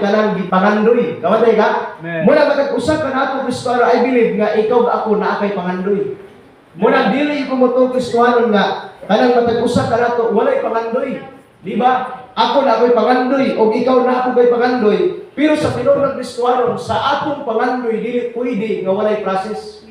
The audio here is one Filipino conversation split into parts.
kanang gipangandoy. Kamatay ka? Muna matag-usap ka nato Kristiyano, I believe nga ikaw ako na kay pangandoy. Muna dili ko mo to Kristiyano nga kanang matag-usap ka nato walay pangandoy. Di ba? Ako na ako'y pangandoy o ikaw na ako kay pangandoy. Pero sa pinunang Kristiyano, sa atong pangandoy dili pwede nga walay process.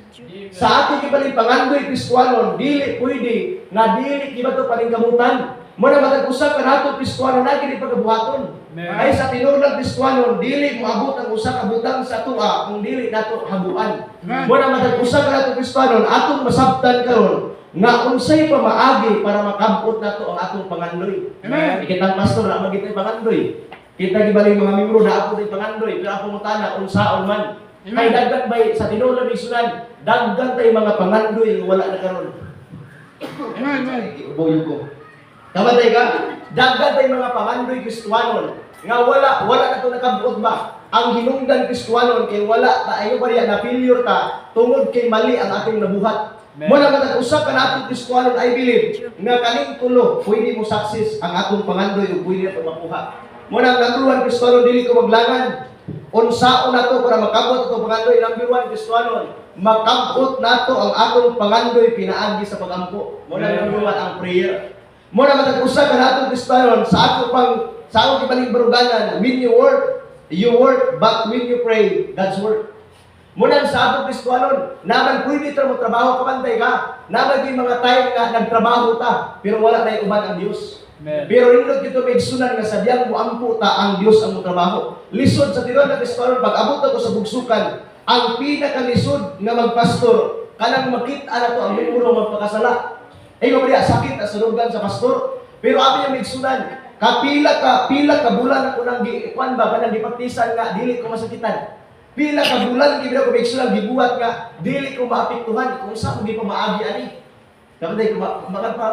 Sa ating ibaling pangandoy Kristiyano, dili pwede nga dili kiba to paningkamutan. Muna matag-usap ka nato Kristiyano na kini pagabuhaton. Ay sa pinunang Kristiyano, dili moabot ang usa ka butang sa tuwa kung dili nato habuan. Muna matag-usap ka nato Kristiyano, atong masabtan karon nga unsay pamaagi para makabot nato ang atong pangandoy. Ikitang pastor na magitay pangandoy. Kita gibaling mga membro na ako tay pangandoy, pero ako mutana unsaon man. Kay daghan bay sa tinuod ni sunan, daghan tay mga pangandoy nga wala na karon. Uboy ko. Kamatay ka? Daghan tay mga pangandoy Kristiyano nga wala na to nakabuot ba? Ang hinungdan Kristiyano kay wala ta ayo bariya na failure ta tungod kay mali ang ating nabuhat. Muna matag-usap ka natin Kristiyano, I believe nga kaning tulo pwede mo success ang atong pangandoy ug pwede nato makuha. Muna ang number 1 Kristiyano, dili ko maglangan. Unsaon nato para makabot atong pangandoy? Number 1 Kristiyano, makabot nato ang atong pangandoy pinaagi sa pagampo. Muna number 1 ang prayer. Muna matag-usap ka natin Kristiyano sa akong ibaling baruganan, when you work, but when you pray, God's work. Muna sa atong Kristiyano, naman pwede ito mo trabaho, kapantay ka. Naman yung mga time nga nagtrabaho ta, pero wala na yung uban ang Diyos. Pero rinod kito may sunan nga sadyang mo ampo ta ang Diyos ang mo trabaho. Lisod sa tinuod na Kristiyano, pag abot ako sa bugsukan, ang pinakalisod nga magpastor, kanang makita na to ang mimuro magpakasala. Ay mabaya, sakit na sunugan sa pastor. Pero abi yung may sunan, pila ka bulan ako nang giikwan ba, kanang gipatisan nga, dili ko masakitan. Pila ka bulan gibira ko bigso lang gibuhat nga dili ko maapektuhan kung sa hindi pa maagi ani. Kapatay ko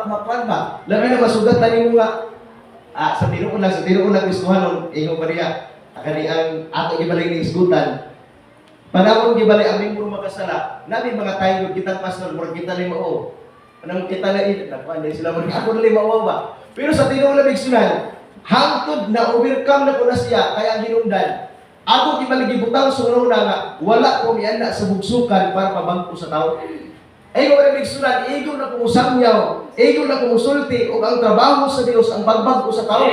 makuan ba? Labi na masugat tani mo nga sa tinuon lang Kristiyano ingon bariya. Akani ang ato gibalay ni isgutan. Panahon gibalay aming puro makasala. Nabi mga tayo kita pastor murag kita limo. Anong kita na ito? Nakuan din sila murag ako na limo ba? Pero sa tinuon lang bigsunan, hangtod na overcome na ko na siya kaya ang hinungdan. Ako gibaligi butang sununa nga wala ko mianda sa bugsukan para pabangko sa tao. Ay ko rin bigsunan, igo na kumusamyaw, igo na kumusulti o ang trabaho sa Dios ang pagbangko sa tao.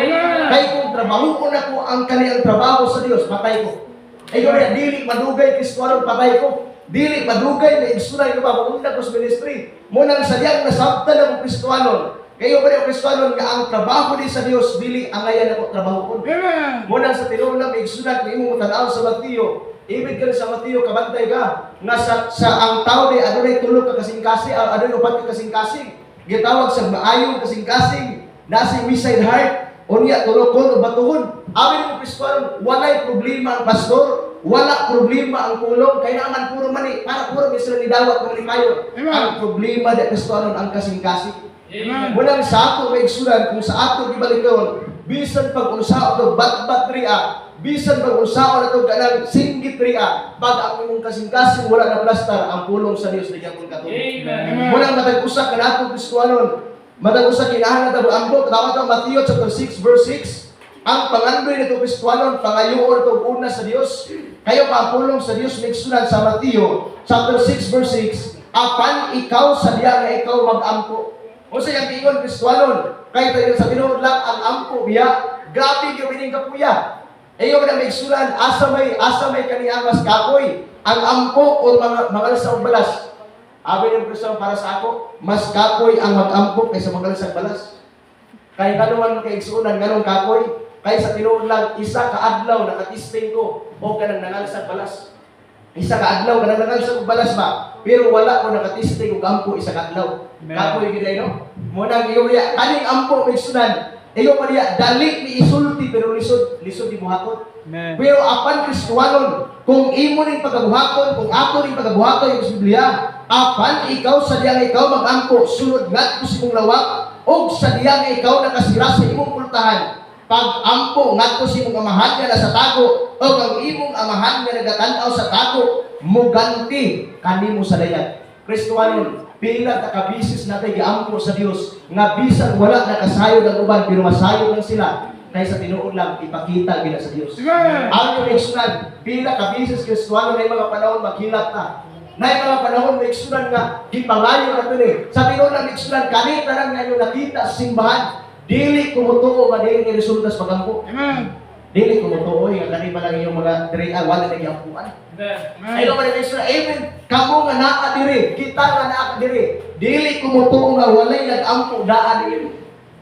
Kay kung trabaho ko na ko ang kaniyang trabaho sa Dios, patay ko. Ay ko rin, dili madugay Kristiyano, patay ko. Dili madugay na igsunan ko ba, maunda ko sa ministry. Munang sadyang nasabtan na ko Kristiyano. Kayo ba niyo Kristiyano nga ang trabaho din sa Dios dili ang ayan ako trabaho ko. Muna sa tinuod lang igsunan ko imong tan-aw sa Mateo. Ibig ka sa Mateo kabantay ka nga sa ang tao di adunay tulo ka kasing-kasing, adunay upat ka kasing-kasing. Gitawag sa maayong kasing-kasing, nasi miside heart, unya tulokon o batuhon. Amin mo Kristiyano, walay problema ang pastor, wala problema ang pulong, kaya naman puro mani, para puro misra ni dawat ng kayo. Ang problema di Kristiyano ang kasing-kasing. Munang sa ato may igsunan kung sa ato gibalikon bisan pag-unsao to bat-bat ria, bisan pag-unsao na to kanang singgit ria, pag ang imong kasing-kasing wala na plastar ang pulong sa Dios na gyapon kato. Munang matag-usa ka nato Kristiyano, matag-usa kinahanglan ta ambot tawag ta Mateo chapter 6 verse 6. Ang pangandoy nito Kristiyano pangayoon to una sa Dios. Kayo pa pulong sa Dios nigsunan sa Mateo chapter 6 verse 6. Apan ikaw sa diya nga ikaw mag-ampo. O sa yung ingon Kristiyano, kaya tayo sa tinuod lang ang ampo biya, grabe yung bining kapuya. Ayaw na may sulan, asa may kaniyang mas kapoy, ang ampo o mga lasang balas. Abi ng Kristiyano para sa ako, mas kapoy ang mag-ampo kaysa mga lasang balas. Kaya kanuman mo kay igsunan, ganong kapoy, kaya sa tinuod lang, isa kaadlaw, nakatisting ko, o kanang nangalasang balas. Isa kaadlaw, kanang nangalasang balas ba? Pero wala ko nakatisting og ampo isa kadlaw. Kapoy gid no. Muna giyo ya kaning ampo may sunan. Iyo pa diya dali ni isulti pero lisod di buhaton. Pero apan Kristiyano kung imo ning pagabuhaton, kung ato ning pagabuhaton yung Biblia, apan ikaw sa diya ikaw magampo sulod ngadto sa imong lawak og sa diya ikaw nakasira sa imong pultahan. Pag ampo ngadto sa imong amahan nga sa tago o ang imong amahan nga nagatan-aw sa tago muganti kanimo sa dayan. Kristiyano, pila ta ka bisis natay giampo sa Dios nga bisan wala nakasayod ang uban pero masayod lang sila. kaysa tinuod lang ipakita gina sa Dios. Ang yung eksunan, pila ka bisis Kristiyano na mga panahon maghilak na. Na mga panahon may eksunan nga gipangayo na ni. Sa tinuod lang eksunan kanita lang nga yung nakita sa simbahan. Dili kumutuo nga dili ni resulta sa pagampo. Dili kumutuo nga kani ba lang yung mga dirian wala na giampuan. Ay ko man eksunan even kamo nga naa diri, kita nga naa diri. Dili kumutuo nga walay nag-ampo daan diri.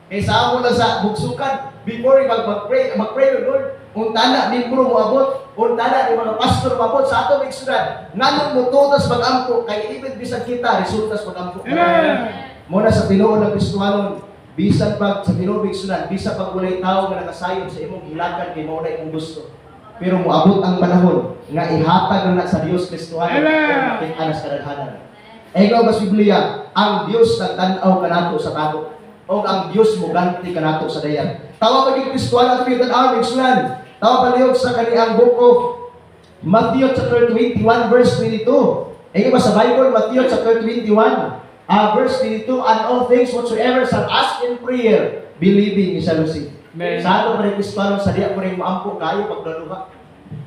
Kaysa amo lang sa bugsukan, before mag-pray Lord, unta na membro mo abot, unta na yung mga pastor mo abot sa atong eksunan. Nganong mututas mag-ampo kay even bisan kita resulta sa pag-ampo. Muna sa tinuod ng Kristohanon, bisan pag sa tinuod eksunan, bisan pag walay tao nga nakasayon sa imong hilakan kay mao na imong gusto. Pero moabot ang panahon nga ihatag na sa Dios Kristohanon kay anas kadaghanan. Ikaw bas Biblia, ang Dios nagtan-aw kanato sa tago. O ang Diyos mo ganti kanato sa dayan. Tawa pa yung Kristohanon at pinag-aawag eksunan. Tawa pa liog sa kaniyang book of Matthew chapter 21 verse 22. Ikaw ba sa Bible, Matthew chapter 21 verse 22, and all things whatsoever shall ask in prayer, believing you shall receive. Sa ato pa rin Kristohanon, sa diya po rin maampo kayo paglaluha.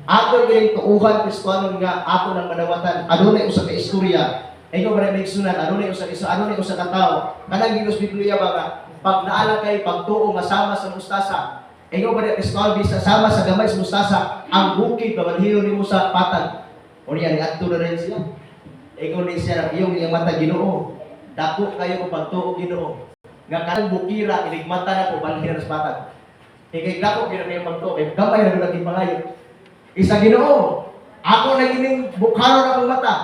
Ato rin tuuhan Kristohanon nga ato ng manawatan. Ano na usap ka istorya. Ikaw ba rin may eksunan, ano na yung sa katao? Kanang ginos Biblia ba nga, pag naala kay pagtuo nga sama sa mustasa, ikaw ba rin Kristohanon, bisa sama sa gamay sa mustasa, ang bukid, babalhiro ni mo sa patag. O niya, niadto na rin siya. Ikaw rin siya, iyong mata Ginoo. Dako kayo kung pagtuo Ginoo. Nga kanang bukira, iligmata na po, balhiro sa patag. Ikay dako, ginamay ang pagtuo, kay gamay na naging pangayo. Isa Ginoo, ako na gining bukharo na kong mata.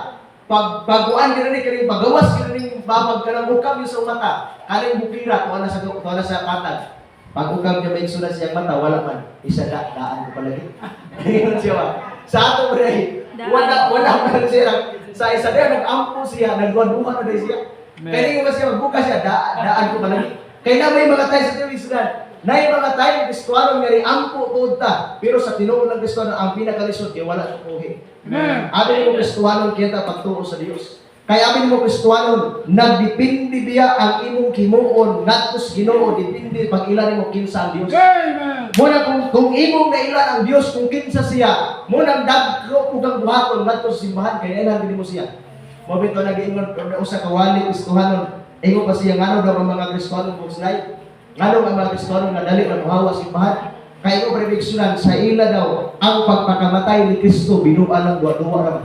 Pagbaguan ka rin, kaning pagawas ka rin, babag ka ng ukam yung sa mata, kaning bukira, tuwa na sa patag. Pag ukam ka may sulat siyang mata, wala man, isa daan ko palagi. Ngayon siya ba? Sa ato rin, wala man siya. Sa isa rin, nag-ampo siya, nagwaduhan na rin siya. Kaya nga siya, magbuka siya, daan ko palagi. Kaya na may mga tayo sa tiyo, isunan. Na yung mga tayo, Kristohanon nga rin, ampo tuod ta. Pero sa tinuod ng Kristohanon, ang pinakalisod, kaya wala tukuhin. Amin mo Kristohanon kita pagtuo sa Dios. Kaya amin mo Kristohanon, nagdepende biya ang imong himuon ngadto sa Ginoo, depende pag ilan mo kinsa ang Dios. Muna kung imong nailan ang Dios kung kinsa siya, muna dagko ug ang buhaton ngadto sa simbahan kay ilan mo siya. Mo bito nag-ingon usa ka wali Kristohanon, ingon pa siya ngano daw ang mga Kristohanon buslay. Ngano ang mga Kristohanon nga dali na muhawa sa simbahan. Kaya ko prediksyonan sa ila daw ang pagpakamatay ni Kristo binuan ng duwa-duwa naman.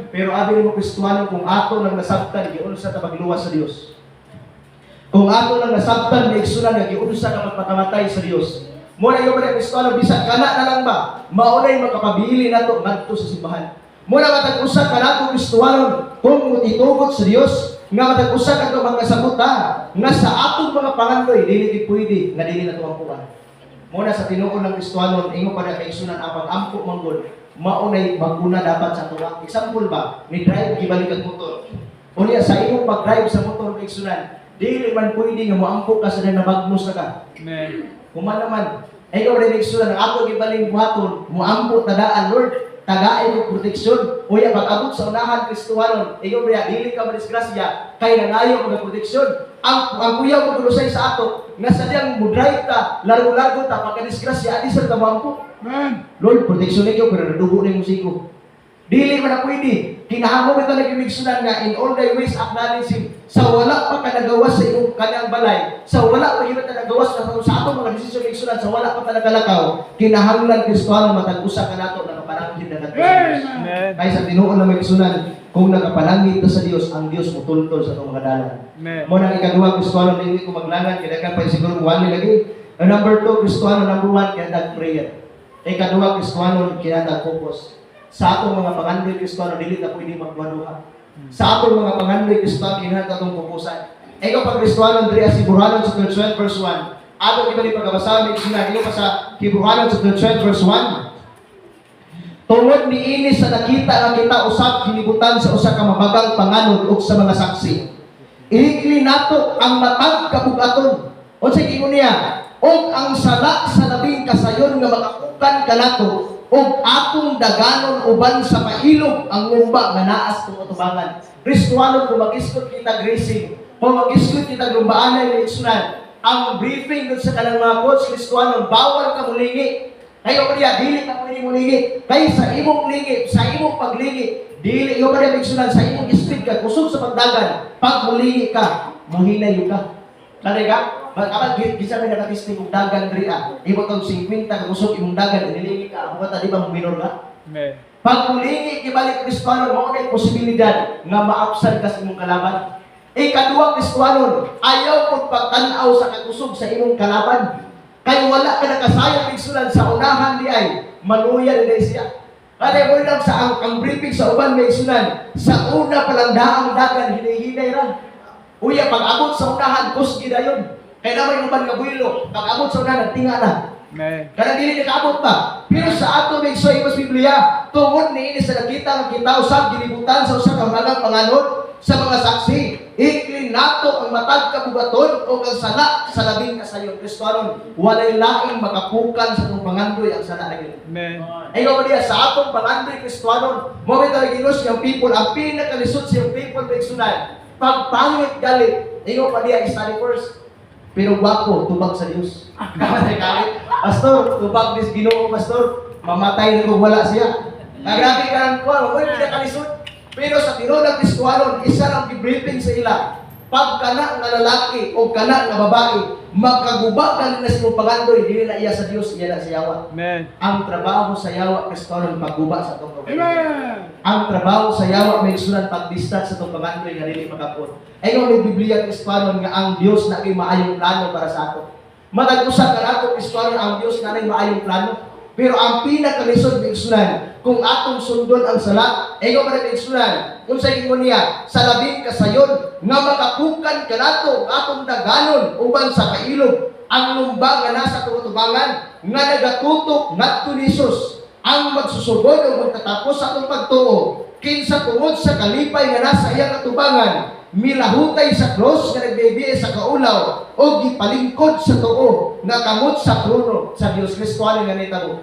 Pero abi mo Kristohanon kung ato lang nasabtan giunsa ta pagluwas sa Dios. Kung ato lang nasabtan prediksyonan nga giunsa ka pagpakamatay sa Dios. Mo na yung mga Kristohanon bisan kana na lang ba maunay makapabili nato ngadto sa simbahan. Mo na matag usa ka nato Kristohanon kung itugot sa Dios nga matag usa ka mga sabuta nga sa atong mga pangandoy dili pwede nga dili nato ampuan. Muna sa tinuod ng Kristohanon, ingo pa na kaisunan ang pag-ampo manggod, maunay maguna dapat sa tuwa. Example ba, ni drive gibalik ang motor. Unya sa imong pag-drive sa motor kaisunan, dili man pwede nga moampo ka sa nabagmos na ka. Amen. Kuma naman, ikaw rin kaisunan, ang ato gibaling buhaton, moampo tadaan Lord, tagaay mo proteksyon. Unya pag-abot sa unahan Kristohanon, ikaw rin dili ka madisgrasya, kay nangayo mga proteksyon. Ang kuya mo kulusay sa ato, nga sadyang mudrive ta, laro-laro ta, pagka-disgrasya, adi sa tamampo. Lord, proteksyon ikaw, pero nadugo na yung musiko. Dili man na pwede. Kinahangong ito nagimigsunan nga, in all thy ways acknowledge Him. Sa wala pa ka nagawas sa iyong kanyang balay, sa wala pa kita nagawas sa atong mga desisyon migsunan, sa wala pa ka nagalakaw, kinahanglan Kristohanon matag-usa ka nato, nakapanangin na nato sa Diyos. Kaya sa tinuon na migsunan, kung nakapanangin ito sa Diyos, ang Diyos mo tultol sa itong mga dalan. Muna ang ikaduha, Kristohanon, hindi ko maglangan, kinagan pa siguro wali lagi. Number 2, Kristohanon, number 1, kinatag prayer. Ikaduha, Kristohanon, kinatag focus. Sa atong mga pangandoy Kristohanon, dili na pwede magduha-duha. Sa atong mga pangandoy Kristohanon, kinahanglan atong fokusan. Ikaw pag Kristohanon, diri sa Hebrewanon sa 12 verse 1. Atong ibalik pagkabasahan ni Kristohanon, ikaw pa sa Hebrewanon sa 12 verse 1. Tungod ni ini sa nakita nga kita usab hinibutan sa usa ka mabagang panganod ug sa mga saksi. Ihigli nato ang matag kabugaton. Unsay ingon niya? Og ang sala sa labing kasayon nga makakukan kanato ug atong daganon uban sa mailog ang ngumba nga naas tong atubangan. Kristohanon kung mag-iskot kita gracing, kung mag-iskot kita lumbaanan ni Iksunan, ang briefing dun sa kanang mga coach Kristohanon, bawal ka mulingi. Kayo pa diya, dili ka pwede mulingi. Kaya sa imong lingi, sa imong paglingi, dili iyo pa diya bigsunan sa imong speed ka, kusog sa pagdagan. Pag mulingi ka, mahinayo ka. Kaya ka? Kapag gisa may nakatisting kong dagan diri ibo kang 50 ka kusog imong dagan, inilingi ka, ako ta di ba minor ka? Amen. Pag mulingi kibalik Kristohanon, mo na posibilidad nga maapsan ka sa imong kalaban. Ikaduha Kristohanon, ayaw pud pagtan-aw sa kakusog sa imong kalaban. Kay wala ka nakasayang bigsunan sa unahan di ay maluya na siya. Kaya mo lang sa ang briefing sa uban bigsunan, sa una pa lang daang dagan hinihinay ra. Uya pag abot sa unahan kusgi dayon. Kaya naman uban nga builo, pag abot sa unahan tinga na. Amen. Kana dili nakaabot pa. Pero sa ato bigsoy mas Biblia, tungod niini sa nakita nga kita usab gilibutan sa usa ka mga panganod sa mga saksi, iklin nato ang matag kabugaton o ang sana sa labing kasayon Kristohanon. Walay laing makapukan sa itong pangandoy ang sana na yun. Amen. Ayaw ba niya sa atong pangandoy Kristohanon, mo may talaginos yung people, ang pinakalisod sa yung people na iksunan. Pag pangit galit, ayaw pa niya study first. Pero gwapo, tubag sa Diyos. Pastor, tubag dis Ginoo, Pastor, mamatay na kung wala siya. Grabe ka ng kuwan, huwag pinakalisod. Pero sa tinunang Kristohanon, isa lang gibriefing sa ila. Pag kana nga lalaki o kana nga babae, magkaguba ka na sa pangandoy, dili na iya sa Dios, iya na sa yawa. Amen. Ang trabaho sa yawa Kristohanon pagguba sa tong babae. Amen. Ang trabaho sa yawa may sunan pagdistat sa tong pangandoy nga dili makapot. Ayo may Biblia Kristohanon nga ang Dios na kay maayong plano para sa ato. Matag-usa ka nato Kristohanon ang Dios na may maayong plano. Pero ang pinakalisod ng isunan, kung atong sundon ang sala, ego pa rin isunan, kung sa ingon niya, sa labing kasayon, nga makapukan ka nato, atong daganon, uban sa kailog, ang lumba nga nasa tutubangan, nga nagatutok, ngadto ni Jesus, ang magsusugod o magtatapos sa atong pagtuo, kinsa tungod sa kalipay nga nasa iyang katubangan, milahutay sa cross nga nagbibiye sa kaulaw o gipalingkod sa tuo nga kamot sa trono sa Dios Kristohanon nga nitabo.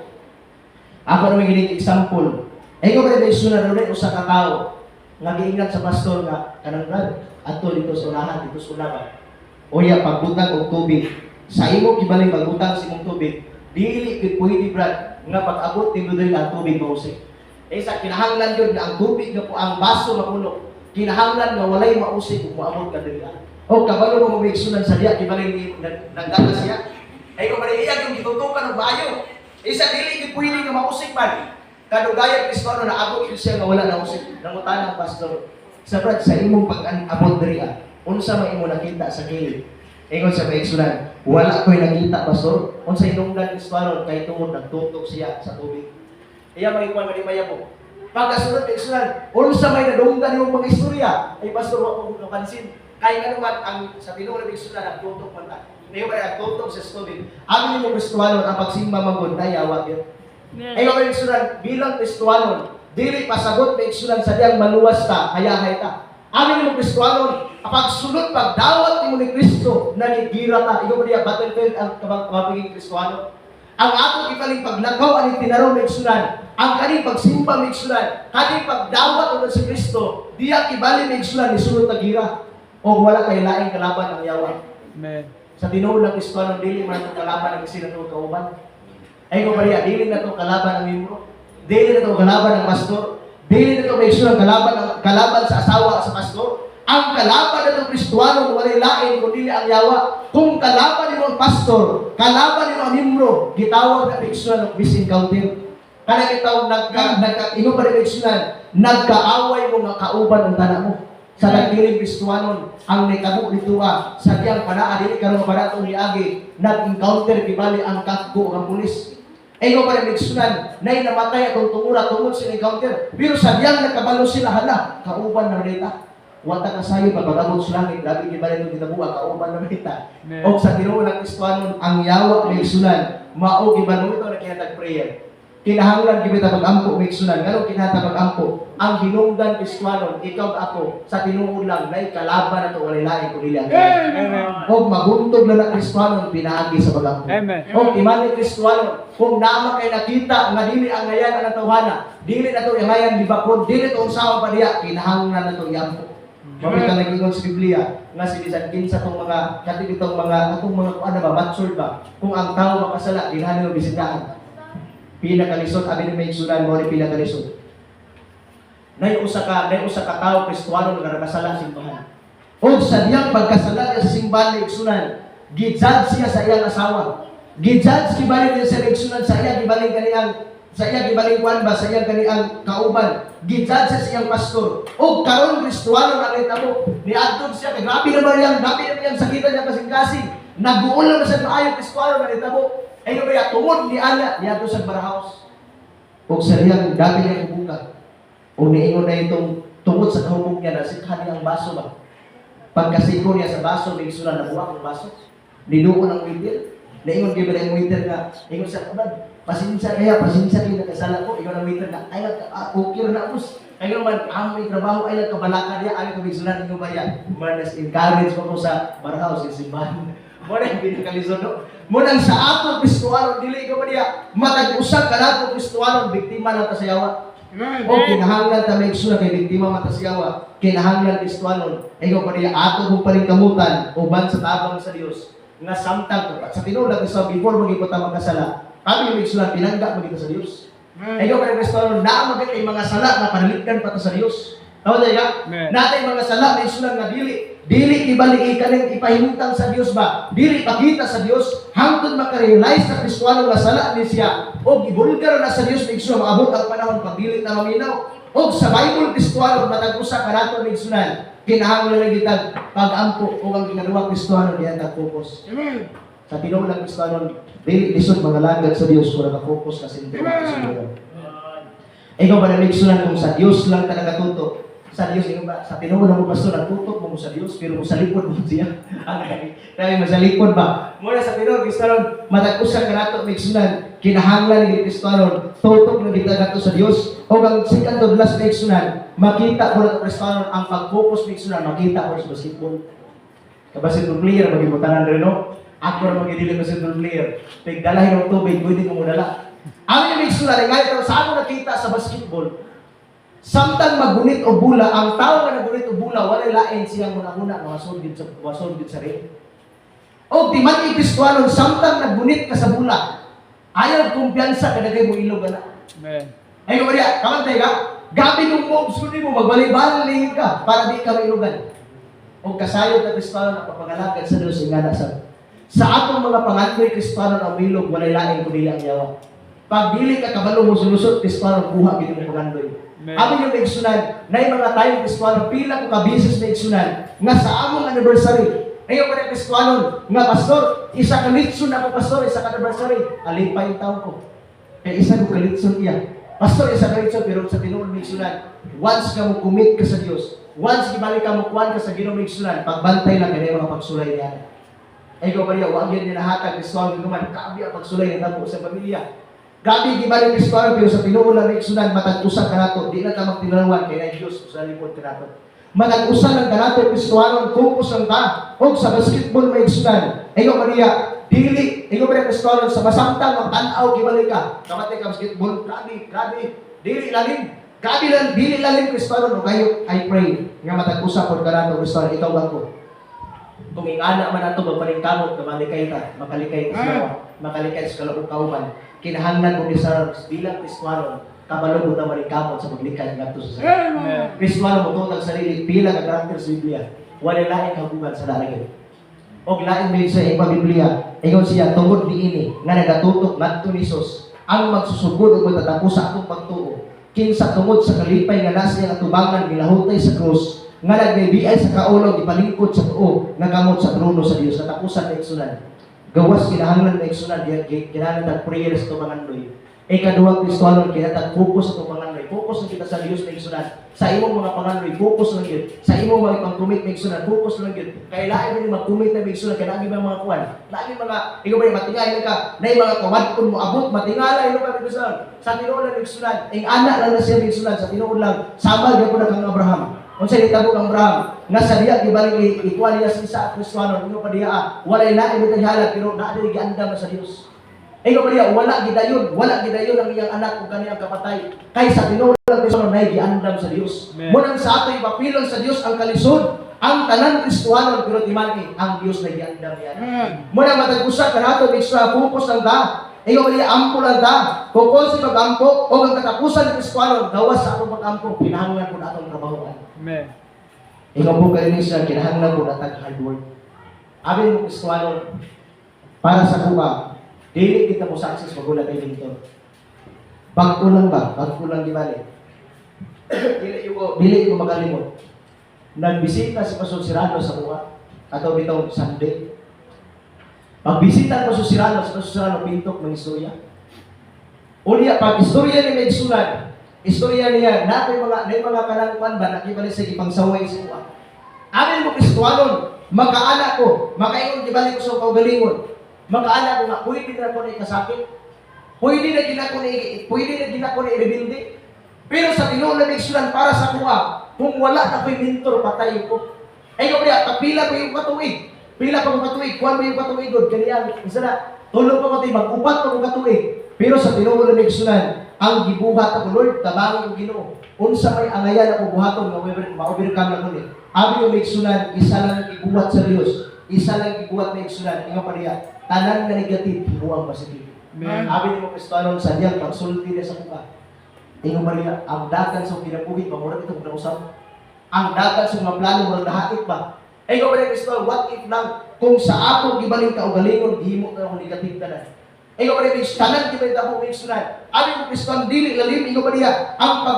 Ako naman gining example. Ego ba may sunan ron usa ka tawo nga giingat sa pastor nga kanang brad adto dito sa unahan dito sa unahan. Oya pagbutang og tubig. Sa imo gibalay pagbutang sa imong tubig, dili gid pwede brad nga pag-abot ni diri ang tubig mausik. Sa kinahanglan yun nga ang tubig nga po ang baso nga puno. Kinahanglan nga walay mausik kung maabot ka diri. O kabalo mo mabigsunan sa diya gibalay ni nagdala siya. Ay kung bali iya yung gitutukan og maayo. Isa dili gid pwede nga mausik man. Kadugayag Kristohanon na abot siya nga wala na usik. Nangutan ang pastor. Sa brad sa imong pag-abot diri unsa man imo nakita sa gilid? Ingon sa paigsunan, wala ko'y nakita pastor. Unsa hinungdan Kristohanon kay tungod nagtutok siya sa tubig. Iya magikuan malimaya po. Pagkasunod ng isunan, unsa may nadunggan yung mga istorya, ay pastor, wako kong napansin. Kaya nga naman, ang sa pinungan ng isunan, nagtutok man ta. Ngayon ba nagtutok sa tubig? Amin yung Kristohanon, ang pagsimba magod, nayawag yun. Ay nga isunan, bilang Kristohanon, dili pasagot ng isunan sa diyang maluwas ta, hayahay ta. Amin yung Kristohanon, ang pagsunod, pagdawat mo ni Kristo, nagigira ta. Ikaw ba niya, battlefield ang kapagpapaging Kristohanon. Ang atong ipaling paglakaw ang itinaraw ng isunan, ang kaning pagsimba ng isunan, kaning pagdawat ng si Kristo, diya kibali ng isunan, isunod na gira. O wala kay laing kalaban ang yawa. Amen. Sa tinuod ng Kristohanon, dili man itong kalaban ang isinatong kauban. Ay ko pariya, dili na itong kalaban ang membro, dili na itong kalaban ng pastor, dili na itong may isunan kalaban sa asawa sa pastor. Ang kalaban na itong Kristohanon, walay lain, kundi ang yawa. Kung kalaban nito ang pastor, kalaban nito ang membro, gitawag na isunan ng bis encounter. Kaya gitawag ino pa rin isunan, nagkaaway mo nga kauban ang tanan mo. Sa nagdiring Kristohanon, ang naitabo nito sa diyang panaa, dili karong panatong niagi, nag-encounter kibali ang kakgo ang pulis. Ego pa rin isunan, na namatay atong tungura tungod sa encounter. Pero sa diyang nakabalo sila, hala, kauban na nita. Wata ka sayo, pagpagabot sa langit, grabe kibali itong kitabuha, kauban na nita. O sa tinuod ng Kristohanon, ang yawa may isunan, mao gibalo ito na kinatag prayer. Kinahanglan kita pag-ampo may sunan. Ngano kinahanglan pag-ampo? Ang hinungdan Kristohanon, ikaw ako, sa tinuod lang, na ikalaban na ito, walilain ko nila. Amen. O maguntog na ng Kristohanon, pinaagi sa pag-ampo. Amen. O imani Kristohanon, kung naman kayo nakita, nga dili ang ngayan ang natawhana, dili na ito yung ngayan libakod, dili ito usawa pa diya, kinahanglan na ito yampo. Mabay ka nag-ingon sa Biblia nga si bisan kinsa tong mga katong mga ano ba mature ba kung ang tao makasala dinhanon bisitahan. Pinakalisod abi ni may sunan mo ni pinakalisod. Nay usa ka tawo Kristiyano nga nakasala sa simbahan. O sa diyang pagkasala niya sa simbahan ni sunan, gijudge siya sa iyang asawa. Gijudge kibalik niya sa igsunan sa iya gibaling kaniyang sa iya gibaling kuan ba sa iya kaniyang kauban. Gijudge siya sa iyang pastor. O karon Kristiyano na nitabo ni adtod siya kay grabe na yang sakitan niya kasing-kasing. Naguol na sa maayo Kristiyano na nitabo. Ay no ba tungod ni ana niya to sa barahaus. O sa iyang dami niya buka. O niingon na itong tungod sa kahubog niya na sikhan niyang baso ba. Pagkasiko niya sa baso, may sulan na buwak ng baso. Niluon ang waiter. Naingon kayo ba na yung waiter na, ingon sa kabad, pasensya kayo nakasala ko. Ingon ang waiter na, ay okay na us. Kayo naman, ang may trabaho ay nagkabalaka niya, ay kami sulan ninyo ba yan? Manas encourage ko sa barahaus, yung simbahan. Muna yung pinakalisod, no? Muna sa ato, Kristiyano, dili ka ba niya, matag-usap ka na ato, Kristiyano, biktima ng kasayawa. O kinahanglan ta may sura kay biktima matasiyawa, kinahanglan Kristiyano, ikaw pa niya ato kung paningkamutan uban sa tabang sa Dios nga samtang at sa tinuod sa before magipot ta magkasala, kami may sura pinangga magita sa Dios. Ikaw pa Kristiyano na magit ay mga sala na panalitgan pa ta sa Dios. Tama tayo ka? Natay mga sala may sura nga dili ibalik ikaning ipahimutang sa Dios ba? Dili pakita sa Dios hangtod maka-realize sa Kristiyano nga sala ni siya o gibulgar na sa Dios ning sura maabot ang panahon pagdili na maminaw. O sa Bible Kristiyano matag-usa kanato ning sunan kinahanglan na gitag pag-ampo o ang ginagawa Kristiyano diyan nag-focus. Sa tinuod lang Kristiyano dili lisod mga lagad sa Dios kung naka-focus kasi dito sa ikaw ba na sunan kung sa Dios lang ka nagatuto? Sa Dios, sa tinuod mo pastor, nagtutok mo sa Dios, pero mo sa likod mo siya. Kaya mo sa likod ba? Muna sa tinuod, Kristiyano, matag-usa ka nato, may sunan, kinahanglan ni Kristiyano, tutok na kita nato sa Dios. O ang second to last may sunan, makita ko na Kristiyano, ang pag-focus may sunan, makita ko sa basketball. Basketball player, magibutanan rin, no? Ako na magidili basketball player. Pagdalahin ng tubig, pwede mo mudala. Ang may sunan, ngayon, sa ako nakita sa basketball, samtang magunit o bula, ang tao nga nagunit o bula, walay lain siyang muna-una na wasod sa rin. O di man Kristiyano, samtang nagunit ka sa bula, ayaw kumpiyansa ka na kayo mo ilog na. Ay kumariya, kamantay ka, gabi nung mo, sunin mo, magbalibalik ka, para di ka mailugan. O kasayod na Kristiyano na papangalagad sa Diyos, nga na sa atong mga pangandoy Kristiyano na umilog, walay lain kung dili ang yawa. Pag dili ka kabalo mo sulusot, Kristiyano, buha gito mo pangandoy. Amin yung naigsunan, na yung mga tayong Kristiyano, pila ko ka-business naigsunan, nga sa among anniversary, ngayon pa rin Kristiyano, nga pastor, isa kalitsun ako pastor, isa ka-anniversary, alin pa yung taon ko. Kaya isa ko kalitsun iya. Pastor, isa kalitsun, pero sa tinuod naigsunan, once ka mo commit ka sa Diyos, once ibalik ka mo kuwan ka sa Ginoo naigsunan, pagbantay lang kaya mga pagsulay niya. Ay ko pa rin, huwag yan ninahatag, Kristiyano, guman, kabi ang pagsulay ng po sa pamilya. Gabi gibalik Kristiyano pero sa tinuod lang naigsunan matag-usa kanato di na ka magtinalawan kay Dios sa likod kanato. Matag-usa lang kanato Kristiyano focus lang ta og sa basketball maigsunan. Ikaw Maria dili ikaw pa Kristiyano sa masamtang magtan-aw gibalik ka. Kamatay ka basketball grabe dili lalim Kristiyano no kayo I pray nga matag-usa pod kanato Kristiyano ikaw ako. Kung ingana man ato magpaningkamot kamalikay ta makalikay sa makalikay sa kalaukawan. Kinahanglan mo ni sa bilang Kristiyano, kabalo mo na maringkamot sa maglikay ngadto sa sarili. Kristiyano mo tutang sarili bilang ang karakter sa Biblia. Wala laing kabugan sa lalagay. Og laing may sa iba Biblia, ingon siya tungod niini nga nagatutok ngadto ni Jesus ang magsusugod ug matatapos sa atong pagtuo. Kinsa tungod sa kalipay nga nasa iyang atubangan gilahutay sa krus nga nagbibiay sa kaulog ipalingkod sa tuo nga kamot sa trono sa Dios natapusan na igsunan. Gawas kinahanglan na igsunan kinahanglan tag prayers to mangandoy. Ikaduhang Kristiyano kinatag focus sa pangandoy. Focus na kita sa Dios na igsunan. Sa imong mga pangandoy, focus lang gyud. Sa imong mga pag-commit na igsunan, focus lang gyud. Kay lain man mag-commit na igsunan kay lagi mga kuan. Lagi mga ikaw ba matingay ka, nay mga kawadkon mo abot matingala ilo ka igsunan. Sa tinuod lang igsunan, ing ana lang na siya igsunan sa tinuod lang. Sama gyud na kang Abraham. Unsa hitabo kang Abraham? Nga sa diya gibalik ikuan niya sa Kristiyano, ino pa diya walay lain bitang halad pero naa diri giandam sa Dios. Ikaw pa diya wala gidayon ang iyang anak ug kaniyang kapatay. Kay sa tinuod lang Kristiyano nay giandam sa Dios. Amen. Munang sa ato ipapilon sa Dios ang kalisod, ang tanan Kristiyanon pero timani ang Dios na giandam yan. Muna matag-usa kanato extra focus lang ta. Ikaw bali ampo lang ta. Kung si pag-ampo o ang katapusan ng Kristiyanon gawas sa atong pag-ampo kinahanglan ko atong trabahoan. Amen. Ikaw po kayo siya kinahanglan ko natag hard work. Abi mo Kristiyanon para sa kuha, dili kita mo success magulat kay mentor. Pagkulang ba? Pagkulang di bali. Dili ko magalimot. Nagbisita si Pastor Sirano sa kuha atau bitong Sunday. Pagbisita ko sa Sirano, sa Pastor Sirano pintok ng istorya. Unya pag istorya ni Medsunan, istorya niya natin mga kalangkuan ba nakibalik sa ipangsaway sa kuha. Amin mo Kristiyanon, makaanak ko, makaingon gibalik ko sa kaugalingon. Makaanak ko nga pwede na ko na ikasakit. Pwede na ginako na i-rebuildi. Pero sa Ginoo na Medsunan para sa kuha, kung wala na ko'y mentor, patay ko. Ay ko kaya, pila ko yung katuig. Pila ko yung katuig. Kuhan mo yung katuig doon. Ganyan, isa na, tulog ko katuig, mag-upat ko yung katuig. Pero sa Ginoo na Medsunan, ang gibuhat ako, Lord, tabangin ko Ginoo. Unsa may angayan ako buhaton, ma-overcome na ko ni. Abi yung Medsunan, isa lang gibuhat sa Dios. Isa lang gibuhat na Medsunan. Inga pa niya, tanan na negative, himuang positive. Abi ni mo Kristiyanon sa diyang pagsulti niya sa kuha. Ingo Maria, ang dagan sa kinabuhi, mamurag ito kung nausap. Ang dagan sa mga plano, murag nahakit ba? Ingo Maria Kristo, what if lang, kung sa ako gibaling ka o galingon, himo ka akong negative ka na. Ingo Maria Kristo, tanan gibaling ka po, Kristonan. Abi mo Kristo, ang dili lalim, Ingo Maria, ang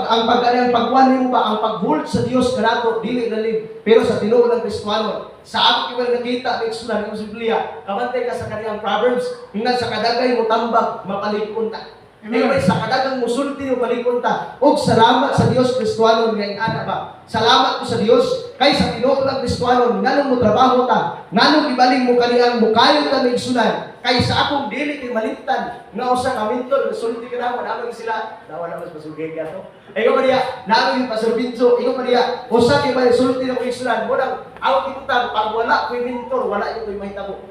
pagkuhan mo ba, ang pag-hold sa Diyos kanato, dili lalim. Pero sa tinuod ng Kristoano, sa ako gibaling nakita, Kristonan, yung Biblia, kabantay ka sa kaniyang Proverbs, hinggan sa kadagay mo tambak, mapalikon ka. Amen. Sa kadagang musulti mo palikon ta. Og salamat sa Dios Kristoano nga ana ba. Salamat ko sa Dios kay sa tinuod ng Kristoano nganong mo trabaho ta. Nganong ibaling mo kaniyang mukayon ta migsunan. Kay sa akong dili kay malimtan nga usa ka mentor sulti ka na naman sila. Wala mas pasugay ka to. Ikaw Maria, namin yung pasurbinso. Ikaw Maria, usa kay sulti na migsunan. Mo aw kitang pag wala ko'y mentor, wala yung ko'y mahitabo.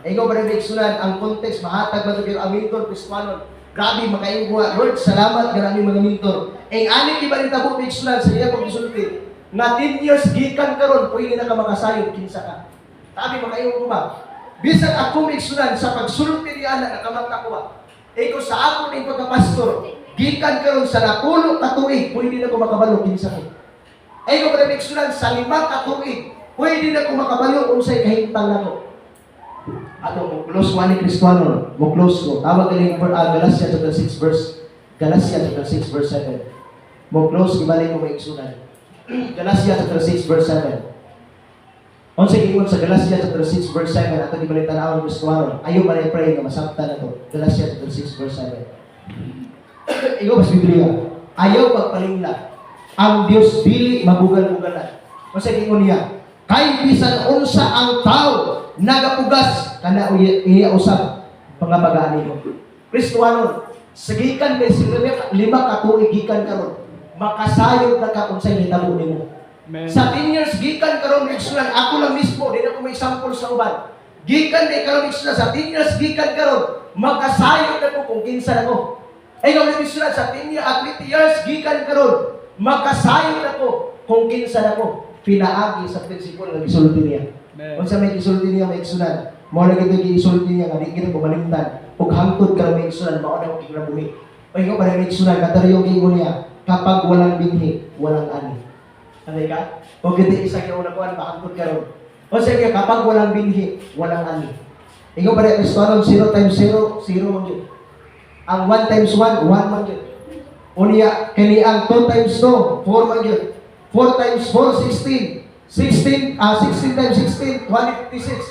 Ikaw Maria migsunan ang context mahatag ba to pero ang mentor Kristoano. Grabe, makain ko Lord, salamat karami mga mentor. Ang ani ibalita po pigsunan sa iya pagsulti. Na 10 years gikan karon, pwede na ka makasayod kinsa ka. Sabi makain ko ba? Bisan ako pigsunan sa pagsulti ni ana nakamata ko ba. Eko sa ako ning pagkapastor, gikan karon sa napulo ka tuig, pwede na ko makabalo kinsa ka. Eko pa pigsunan sa 5 ka tuig, pwede na ko makabalo unsay kahimtang nako. Ato mo close one ni Kristoano, mo close ko. Tawag galing Galatia chapter 6 verse 7. Mo close gibalik mo maigsunan. Galatia chapter 6 verse 7. Unsa giingon sa Galatia chapter 6 verse 7 ato gibalik tan-awon Kristoano. Ayo ba pray nga masabtan nato. Galatia chapter 6 verse 7. Igo sa Biblia. Ayaw pagpalingla. Ang Dios dili mabugal-bugalan. Unsa giingon niya? Kay bisan unsa ang tao nagapugas kana iya usab pangabagaani mo. Kristoano, sagikan kay lima ka tuig gikan karon, makasayod na ka unsay hitabo nimo. Sa 10 years gikan karon igsunan ako lang mismo, di na ko may example sa uban. Gikan kay karon igsunan sa 10 years gikan karon, makasayod na ko kung kinsa nako. Ay gawin igsunan sa 10 years at 20 years gikan karon, makasayod na ko kung kinsa nako. Pinaagi sa prinsipyo nga gisulti niya. Unsa may gisulti niya may igsunan. Mao na gid gisulti niya nga di kita kumalimtan. Ug hangtod ka may igsunan mao na kinabuhi. Oy ko para may igsunan kataryo giingon niya kapag walang binhi, walang ani. Anay ka? O gid isa ka una kuan hangtod ka ron. O sige kapag walang binhi, walang ani. Ikaw para Kristoano 0 times 0, 0 man gyud. Ang 1 times 1, 1 man gyud. Unya kani ang 2 times 2, 4 man gyud. 4 times 4, 16. 16 times 16, 156.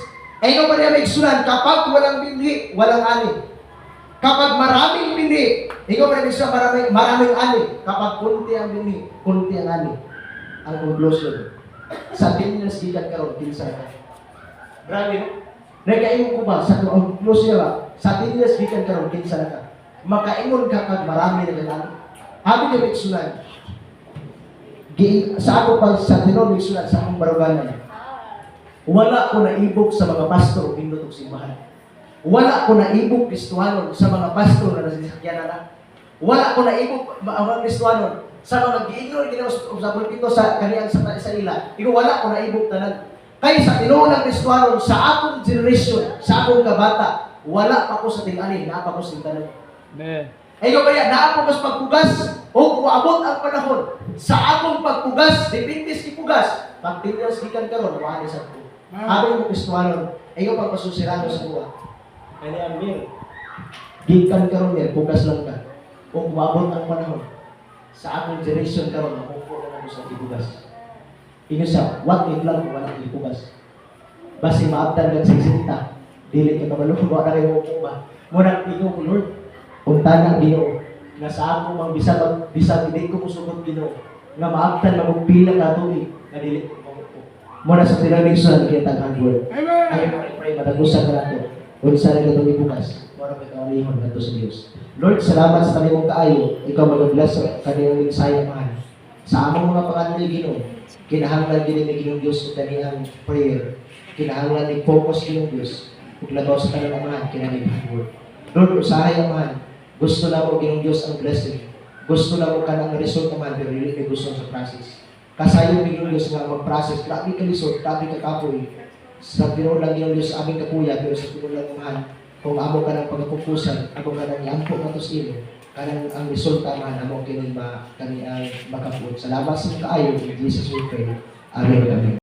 Eh, ikaw ba niya may igsunan, kapag walang binhi, walang ani. Kapag maraming binhi, ikaw ba niya may igsunan, maraming ani. Kapag kunti ang binhi, kunti ang ani. Ang conclusion. Sa 10 years, gikan karon kinsa ka. Grabe, no? Nagkaingon ko ba, sa conclusion ba, sa 10 years, gikan karon kinsa ka. Makaingon ka kag marami na ganaan. Habi niya may igsunan, sa ako pag sa tinuloy sulat sa akong baruganan, wala ko naibog sa mga pastor pindot og simbahan. Wala ko naibog Kristohanon sa mga pastor na nasasakyan na. Wala ko naibog mga Kristohanon Sa mga nag-iignore ginawa sa pulpito sa kaniyang sa ila, ikaw wala ko naibog tanan. Kay sa tinulang Kristohanon sa akong generation, sa akong kabata, wala pa ko sa tinganin, na pa ko sa tanan. Amen. Ikaw kaya naapos pagpugas o kuabot ang panahon sa akong pagpugas, depende sa pugas. Pagtilas gikan karon, wala sa ko. Habang mo Kristohanon, ikaw pagpasusirano sa buwa. Ano yan, Mir? Gikan karon, Mir, pugas lang ka. O kuabot ang panahon sa akong generation karon, makupo na ako sa ipugas. Inyo sa, what if lang kung wala ipugas? Basi maabtan kang sigsita, dili ka kamalong, wala kayo mo ba? Muna, ikaw ko, Lord, punta na Ginoo nga sa ako mang bisag hindi ko musugod Ginoo nga maabtan magpila ka tuig nga dili ko mamupo mo na sa tinanigsan kaya taghang word. Amen. Ayo pray matagusan ka nato unsa na katong ibukas para magkawalihon nato sa Dios. Lord, salamat sa kanimong kaayo, ikaw mag-bless sa kanimong mensahe man sa among mga pangandoy Ginoo. Kinahanglan gid ni Ginoo Dios sa kaniyang prayer, kinahanglan ni focus Ginoo Dios ug lagaw sa kanang amahan kinahanglan word. Lord, usahay man gusto na mo Ginong Diyos ang blessing. Gusto na mo ka ng result naman, pero hindi gusto sa process. Kasayo ni Ginong Diyos nga mag-process. Grabe ka result, grabe ka kapoy. Sa pinulang Ginong Diyos aming kapuya, pero sa pinulang mahal, kung amo ka ng pagkukusan, ako ka ng yampo na to sa ilo, kanang ang resulta man, amo kini ang makapuot. Salamat sa mga kaayo, in Jesus we pray. Amen.